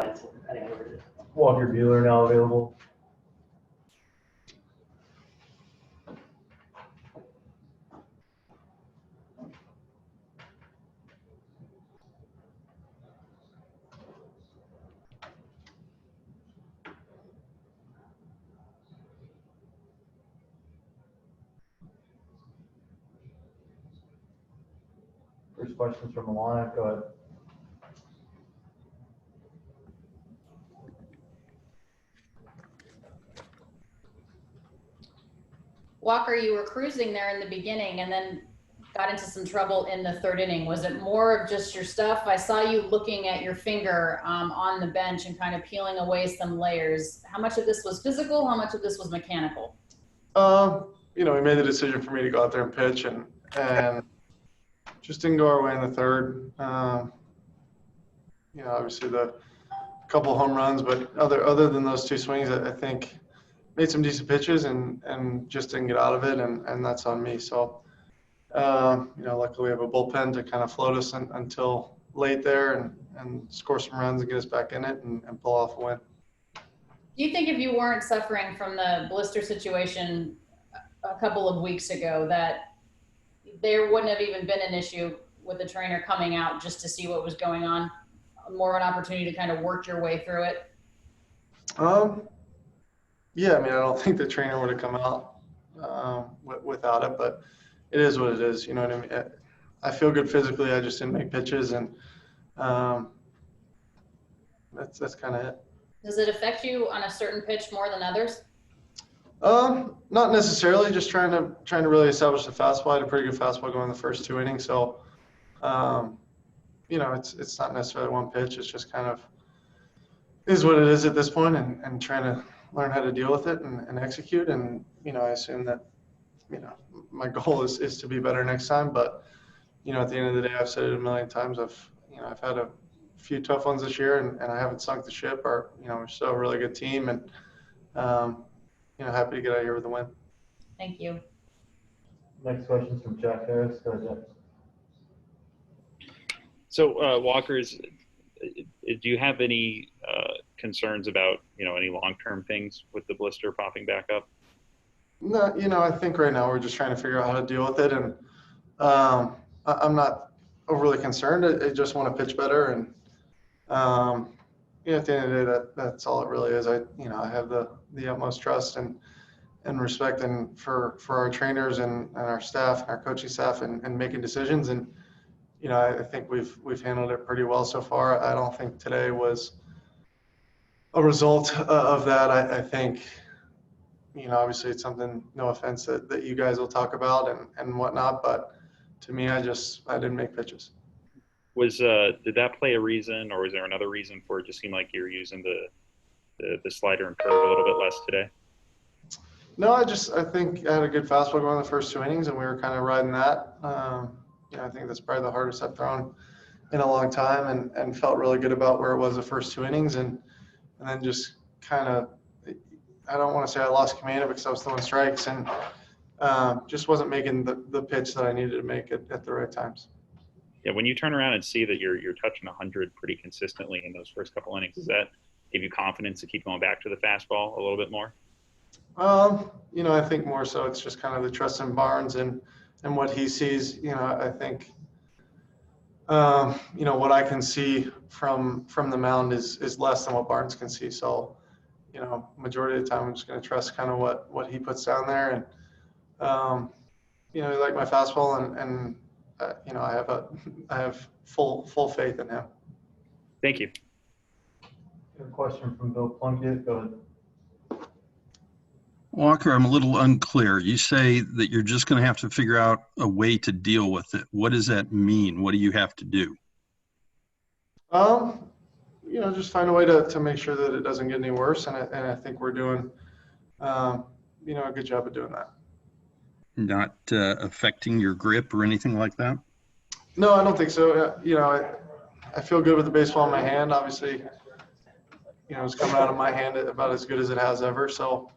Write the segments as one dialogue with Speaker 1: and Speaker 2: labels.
Speaker 1: slides and heading over to
Speaker 2: Walker Buehler now available. First questions from Alanna. Go ahead.
Speaker 3: Walker, you were cruising there in the beginning and then got into some trouble in the third inning. Was it more of just your stuff? I saw you looking at your finger on the bench and kind of peeling away some layers. How much of this was physical? How much of this was mechanical?
Speaker 4: You know, we made the decision for me to go out there and pitch and just didn't go our way in the third. You know, obviously the couple home runs, but other than those two swings, I think made some decent pitches and just didn't get out of it, and that's on me. So, you know, luckily we have a bullpen to kind of float us until late there and score some runs and get us back in it and pull off a win.
Speaker 3: Do you think if you weren't suffering from the blister situation a couple of weeks ago that there wouldn't have even been an issue with the trainer coming out just to see what was going on? More of an opportunity to kind of work your way through it?
Speaker 4: Yeah, I mean, I don't think the trainer would have come out without it, but it is what it is. You know what I mean? I feel good physically. I just didn't make pitches, and that's kind of it.
Speaker 3: Does it affect you on a certain pitch more than others?
Speaker 4: Not necessarily. Just trying to really establish the fastball. I had a pretty good fastball going the first two innings, so you know, it's not necessarily one pitch. It's just kind of is what it is at this point, and trying to learn how to deal with it and execute. And you know, I assume that, you know, my goal is to be better next time. But you know, at the end of the day, I've said it a million times. I've had a few tough ones this year, and I haven't sunk the ship. You know, we're still a really good team, and you know, happy to get out of here with a win.
Speaker 3: Thank you.
Speaker 2: Next question's from Jack Harris. Go ahead, Jack.
Speaker 5: So, Walker's, do you have any concerns about, you know, any long-term things with the blister popping back up?
Speaker 4: No, you know, I think right now we're just trying to figure out how to deal with it, and I'm not overly concerned. I just want to pitch better, and you know, at the end of the day, that's all it really is. I have the utmost trust and respect and for our trainers and our staff and our coaching staff and making decisions. And you know, I think we've handled it pretty well so far. I don't think today was a result of that. I think, you know, obviously it's something, no offense, that you guys will talk about and whatnot, but to me, I didn't make pitches.
Speaker 5: Did that play a reason, or was there another reason for it? Just seemed like you were using the slider and curve a little bit less today?
Speaker 4: No, I think I had a good fastball going the first two innings, and we were kind of riding that. You know, I think that's probably the hardest I've thrown in a long time, and felt really good about where it was the first two innings, and then just kind of, I don't want to say I lost command of it because I was throwing strikes, and just wasn't making the pitch that I needed to make at the right times.
Speaker 5: Yeah, when you turn around and see that you're touching 100 pretty consistently in those first couple innings, does that give you confidence to keep going back to the fastball a little bit more?
Speaker 4: You know, I think more so it's just kind of the trust in Barnes and what he sees. You know, I think, you know, what I can see from the mound is less than what Barnes can see. So, you know, majority of the time I'm just going to trust kind of what he puts down there. And, you know, I like my fastball and you know, I have full faith in him.
Speaker 5: Thank you.
Speaker 2: A question from Bill Plunkett. Go ahead.
Speaker 6: Walker, I'm a little unclear. You say that you're just going to have to figure out a way to deal with it. What does that mean? What do you have to do?
Speaker 4: You know, just find a way to make sure that it doesn't get any worse, and I think we're doing, you know, a good job of doing that.
Speaker 6: Not affecting your grip or anything like that?
Speaker 4: No, I don't think so. You know, I feel good with the baseball in my hand. Obviously, you know, it's coming out of my hand about as good as it has ever. So,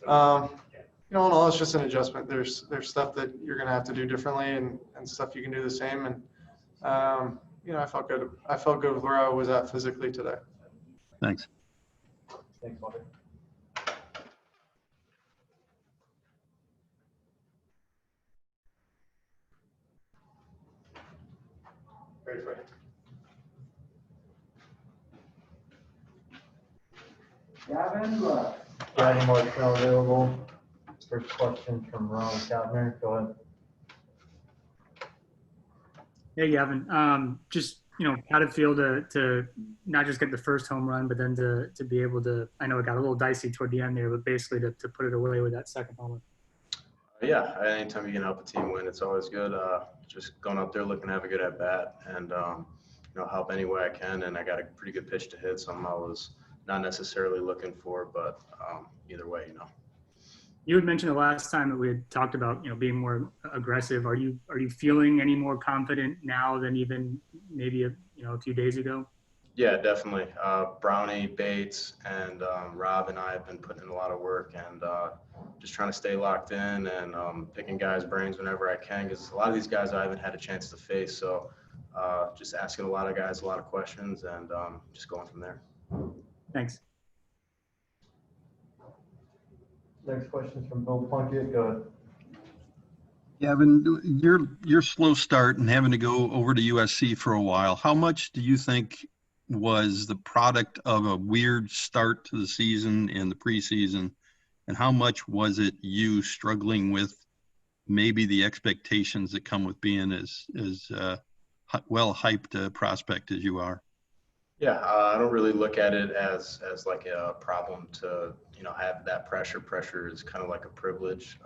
Speaker 4: you know, in all, it's just an adjustment. There's stuff that you're going to have to do differently and stuff you can do the same. And, you know, I felt good. I felt good with where I was at physically today.
Speaker 6: Thanks.
Speaker 2: Thanks, Walter. Ready for it.
Speaker 1: Gavin, look.
Speaker 2: Got any more now available? First question from Rowan Kavner. Go ahead.
Speaker 7: Hey, Gavin. Just, how'd it feel to not just get the first home run, but then to be able to, I know it got a little dicey toward the end there, but basically to put it away with that second home run?
Speaker 8: Yeah, anytime you can help a team win, it's always good. Just going up there looking to have a good at bat and, help any way I can. And I got a pretty good pitch to hit, something I was not necessarily looking for, but either way,
Speaker 7: You had mentioned the last time that we had talked about, being more aggressive. Are you feeling any more confident now than even maybe a few days ago?
Speaker 8: Yeah, definitely. Brownie, Bates, and Rob and I have been putting in a lot of work and just trying to stay locked in and picking guys' brains whenever I can, because a lot of these guys I haven't had a chance to face. So just asking a lot of guys a lot of questions and just going from there.
Speaker 7: Thanks.
Speaker 2: Next question from Bill Plunkett. Go ahead.
Speaker 6: Gavin, your slow start and having to go over to USC for a while, how much do you think was the product of a weird start to the season and the preseason, and how much was it you struggling with maybe the expectations that come with being as well hyped a prospect as you are?
Speaker 8: Yeah, I don't really look at it as like a problem to have that pressure. Pressure is kind of like a privilege.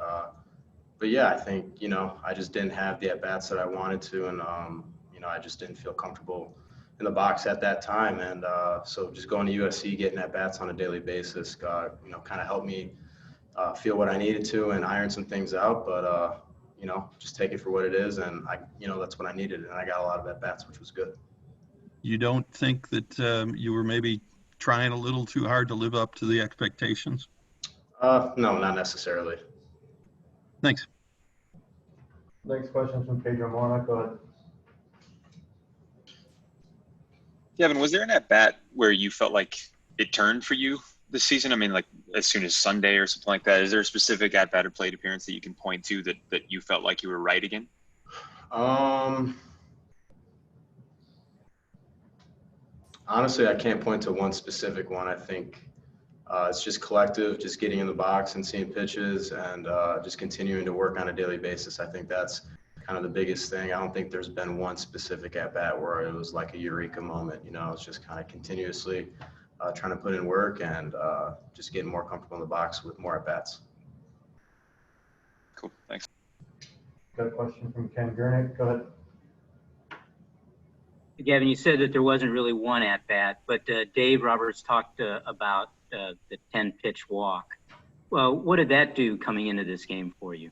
Speaker 8: But yeah, I think I just didn't have the at bats that I wanted to, and I just didn't feel comfortable in the box at that time. And so just going to USC, getting at bats on a daily basis, kind of helped me feel what I needed to and iron some things out. But just take it for what it is, and that's what I needed, and I got a lot of at bats, which was good.
Speaker 6: You don't think that you were maybe trying a little too hard to live up to the expectations?
Speaker 8: No, not necessarily.
Speaker 6: Thanks.
Speaker 2: Next question from Pedro Moura. Go ahead.
Speaker 9: Gavin, was there an at bat where you felt like it turned for you this season? I mean, like as soon as Sunday or something like that. Is there a specific at bat or plate appearance that you can point to that you felt like you were right again?
Speaker 8: Honestly, I can't point to one specific one. I think it's just collective, just getting in the box and seeing pitches and just continuing to work on a daily basis. I think that's kind of the biggest thing. I don't think there's been one specific at bat where it was like a eureka moment. It's just kind of continuously trying to put in work and just getting more comfortable in the box with more at bats.
Speaker 9: Cool, thanks.
Speaker 2: Got a question from Ken Gurnick. Go ahead.
Speaker 10: Gavin, you said that there wasn't really one at bat, but Dave Roberts talked about the 10-pitch walk. Well, what did that do coming into this game for you?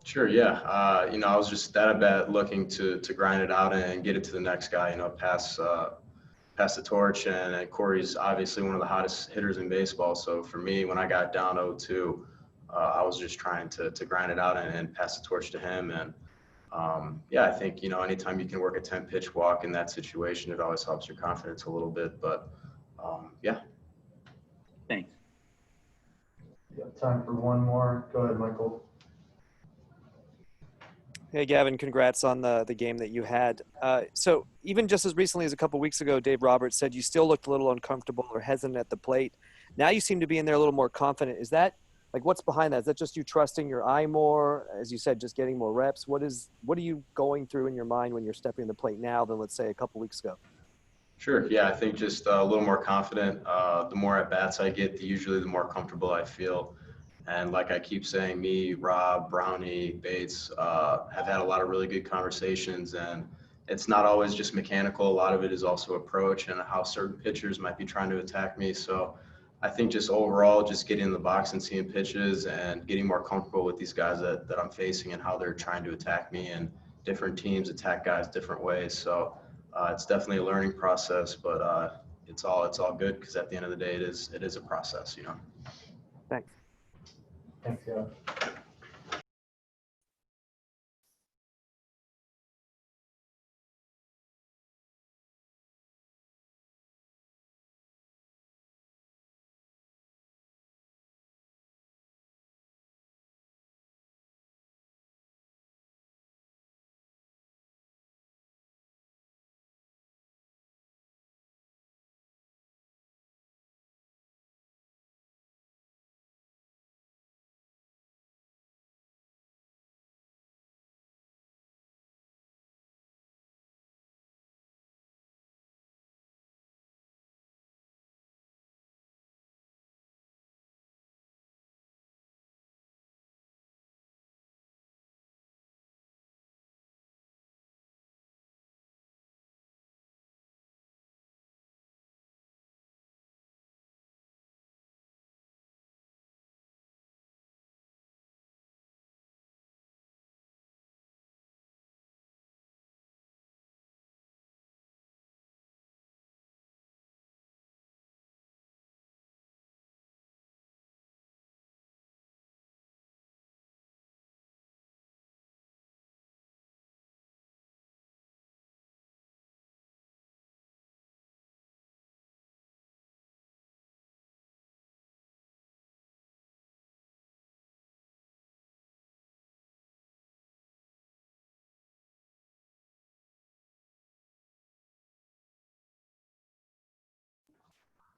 Speaker 8: Sure, yeah. I was just that at bat looking to grind it out and get it to the next guy. Pass the torch. And Corey's obviously one of the hottest hitters in baseball. So for me, when I got down 0-2, I was just trying to grind it out and pass the torch to him. And I think, anytime you can work a 10-pitch walk in that situation, it always helps your confidence a little bit. But, yeah.
Speaker 10: Thanks.
Speaker 2: You got time for one more. Go ahead, Michael.
Speaker 11: Hey, Gavin, congrats on the game that you had. So even just as recently as a couple weeks ago, Dave Roberts said you still looked a little uncomfortable or hesitant at the plate. Now you seem to be in there a little more confident. Is that like what's behind that? Is that just you trusting your eye more, as you said, just getting more reps? What are you going through in your mind when you're stepping the plate now than let's say a couple weeks ago?
Speaker 8: Sure. Yeah, I think just a little more confident. The more at bats I get, usually the more comfortable I feel. And like I keep saying, me, Rob, Brownie, Bates have had a lot of really good conversations, and it's not always just mechanical. A lot of it is also approach and how certain pitchers might be trying to attack me. So I think just overall, just getting in the box and seeing pitches and getting more comfortable with these guys that I'm facing and how they're trying to attack me, and different teams attack guys different ways. So it's definitely a learning process, but it's all good because at the end of the day, it is a process,
Speaker 11: Thanks.
Speaker 2: Thanks, yeah.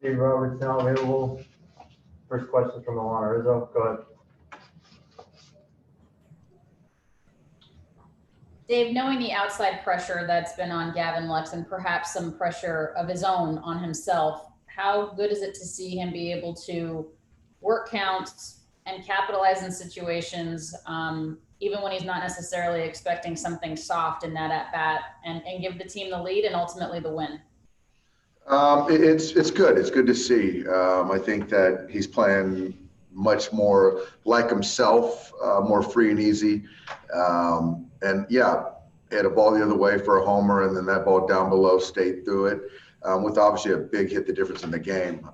Speaker 2: Dave Roberts now available. First question from Alanna Rizzo. Go ahead.
Speaker 3: Dave, knowing the outside pressure that's been on Gavin Lux and perhaps some pressure of his own on himself, how good is it to see him be able to work counts and capitalize in situations, even when he's not necessarily expecting something soft in that at bat, and give the team the lead and ultimately the win?
Speaker 12: It's good. It's good to see. I think that he's playing much more like himself, more free and easy. And yeah, had a ball the other way for a homer, and then that ball down below stayed through it, with obviously a big hit the difference in the game.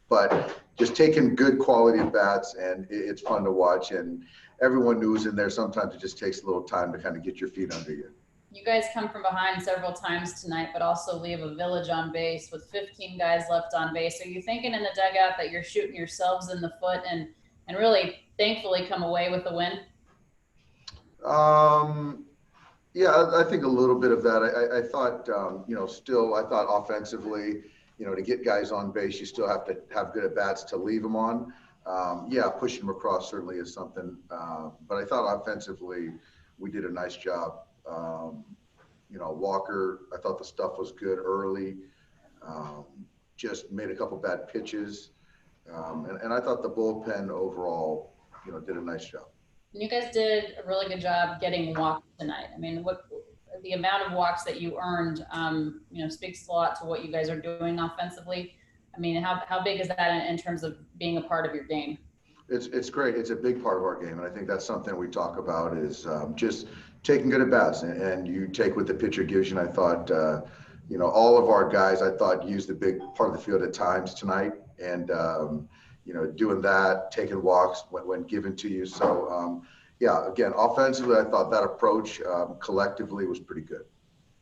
Speaker 12: But just taking good quality at bats, and it's fun to watch. And everyone knew was in there. Sometimes it just takes a little time to kind of get your feet under you.
Speaker 3: You guys come from behind several times tonight, but also leave a village on base with 15 guys left on base. Are you thinking in the dugout that you're shooting yourselves in the foot and really thankfully come away with a win?
Speaker 12: Yeah, I think a little bit of that. I thought, still, I thought offensively, to get guys on base, you still have to have good at bats to leave them on. Yeah, pushing them across certainly is something. But I thought offensively, we did a nice job. Walker, I thought the stuff was good early. Just made a couple bad pitches. And I thought the bullpen overall, did a nice job.
Speaker 3: And you guys did a really good job getting walks tonight. I mean, what the amount of walks that you earned, speaks a lot to what you guys are doing offensively. I mean, how big is that in terms of being a part of your game?
Speaker 12: It's great. It's a big part of our game, and I think that's something we talk about is just taking good at bats, and you take what the pitcher gives you. And I thought, all of our guys, I thought used a big part of the field at times tonight, and doing that, taking walks when given to you. So, yeah, again, offensively, I thought that approach collectively was pretty good.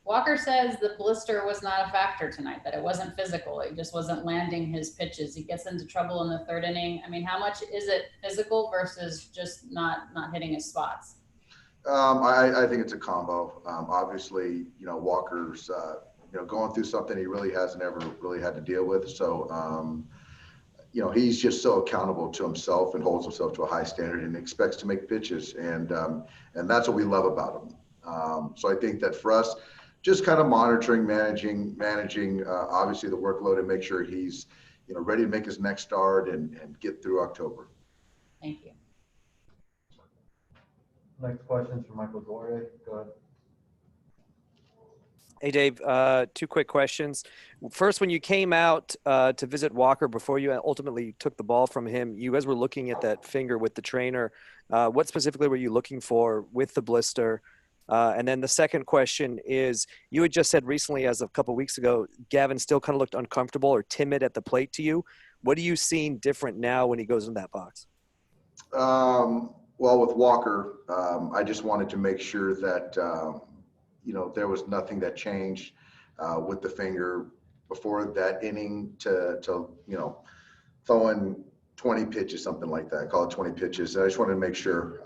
Speaker 3: Walker says the blister was not a factor tonight, that it wasn't physical. It just wasn't landing his pitches. He gets into trouble in the third inning. I mean, how much is it physical versus just not hitting his spots?
Speaker 12: I think it's a combo. Obviously, Walker's, going through something he really hasn't ever really had to deal with. So, he's just so accountable to himself and holds himself to a high standard and expects to make pitches. And that's what we love about him. So I think that for us, just kind of monitoring, managing obviously the workload and make sure he's, ready to make his next start and get through October.
Speaker 3: Thank you.
Speaker 2: Next question is from Michael Duarte. Go ahead.
Speaker 11: Hey, Dave, two quick questions. First, when you came out to visit Walker before you ultimately took the ball from him, you guys were looking at that finger with the trainer. What specifically were you looking for with the blister? And then the second question is, you had just said recently, as of a couple of weeks ago, Gavin still kind of looked uncomfortable or timid at the plate to you. What are you seeing different now when he goes in that box?
Speaker 12: Well, with Walker, I just wanted to make sure that, there was nothing that changed with the finger before that inning to throwing 20 pitches, something like that. I call it 20 pitches. I just wanted to make sure.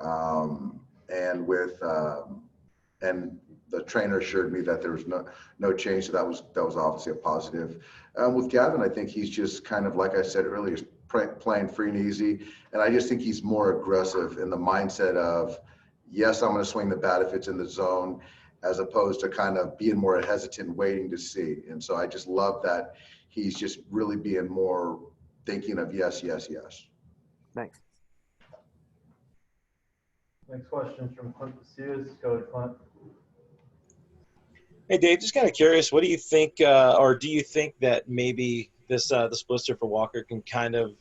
Speaker 12: And the trainer assured me that there was no change. So that was obviously a positive. With Gavin, I think he's just kind of, like I said earlier, playing free and easy. And I just think he's more aggressive in the mindset of, yes, I'm going to swing the bat if it's in the zone, as opposed to kind of being more hesitant, waiting to see. And so I just love that he's just really being more thinking of yes, yes, yes.
Speaker 11: Thanks.
Speaker 2: Next question is from Clint Macias. Go ahead, Clint.
Speaker 13: Hey, Dave, just kind of curious, what do you think, or do you think that maybe this blister for Walker can kind of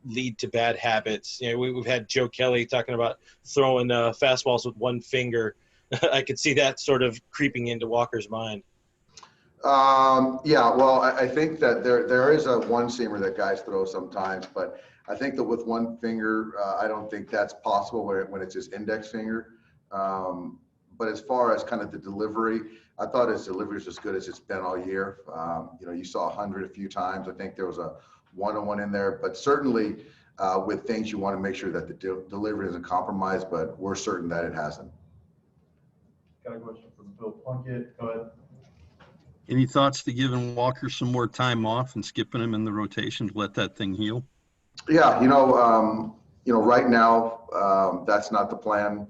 Speaker 13: lead to bad habits? We've had Joe Kelly talking about throwing fastballs with one finger. I could see that sort of creeping into Walker's mind.
Speaker 12: Yeah, well, I think that there is a one-seamer that guys throw sometimes, but I think that with one finger, I don't think that's possible when it's his index finger. But as far as kind of the delivery, I thought his delivery was as good as it's been all year. You saw 100 a few times. I think there was a one-on-one in there, but certainly with things you want to make sure that the delivery isn't compromised, but we're certain that it hasn't.
Speaker 2: Got a question from Bill Plunkett. Go ahead.
Speaker 6: Any thoughts to giving Walker some more time off and skipping him in the rotation to let that thing heal?
Speaker 12: Yeah, right now, that's not the plan,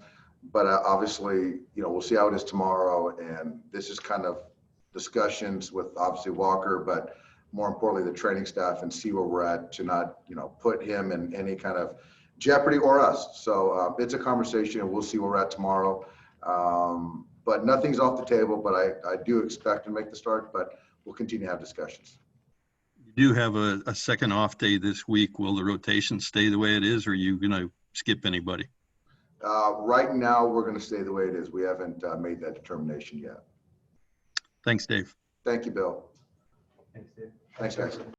Speaker 12: but obviously, we'll see how it is tomorrow. And this is kind of discussions with obviously Walker, but more importantly, the training staff, and see where we're at to not, put him in any kind of jeopardy or us. So it's a conversation, and we'll see where we're at tomorrow. But nothing's off the table, but I do expect to make the start, but we'll continue to have discussions.
Speaker 6: You do have a second off day this week. Will the rotation stay the way it is, or are you going to skip anybody?
Speaker 12: Right now, we're going to stay the way it is. We haven't made that determination yet.
Speaker 6: Thanks, Dave.
Speaker 12: Thank you, Bill.
Speaker 2: Thanks, Dave.
Speaker 12: Thanks, guys.